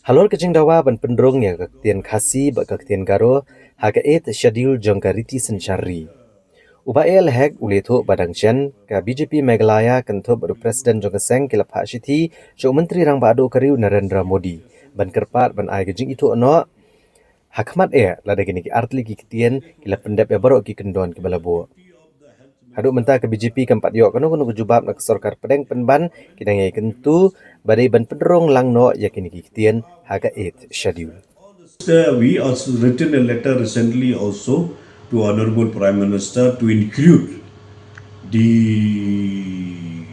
Halor kecing dawa ban pendrong ya Ktien Khasi ba Ktien Garo haga schedule jongkariti sensyari. Uba hek uletho badang chen ka BJP Meghalaya Kyntu baru Presiden Jogaseng kila Pak Shiti Syuk Menteri Rang Bado Kariu Narendra Modi ban kerpat ban ai gejing itu ono hakmat lada gini ki artli ki Ktien kila pendep ya baru ki kendon ki balabo. Haduk mentah ke BJP keempat yok kanu kejubab nak Sorkar Pdeng penban kidang yai Kyntu badai ban pendrong lang no yakini ki Ktien haga schedule. We also written a letter recently also to Honorable Prime Minister to include the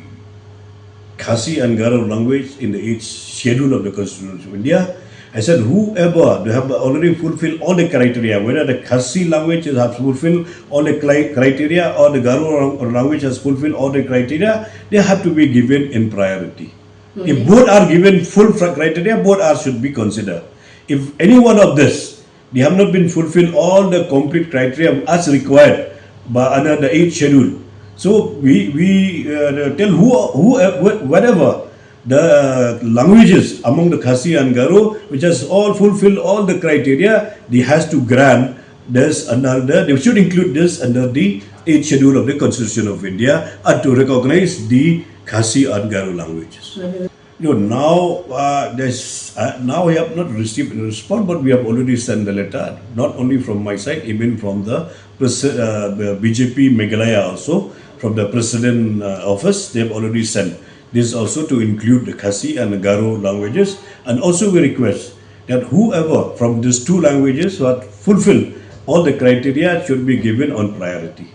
Khasi and Garo language in the 8th schedule of the Constitution of India. I said whoever they have already fulfilled all the criteria, whether the Khasi language has fulfilled all the criteria or the Garo language has fulfilled all the criteria, they have to be given in priority. If both are given full criteria, both are should be considered. If any one of this, they have not been fulfilled all the complete criteria as required by under the 8th schedule. So we tell whatever the languages among the Khasi and Garo, which has all fulfilled all the criteria, they has to grant this they should include this under the 8th schedule of the Constitution of India and to recognize the Khasi and Garo languages. Now now we have not received a response, but we have already sent the letter, not only from my side, even from the BJP Meghalaya also, from the President office, they have already sent this also to include the Khasi and the Garo languages, and also we request that whoever from these two languages who have fulfilled all the criteria should be given on priority.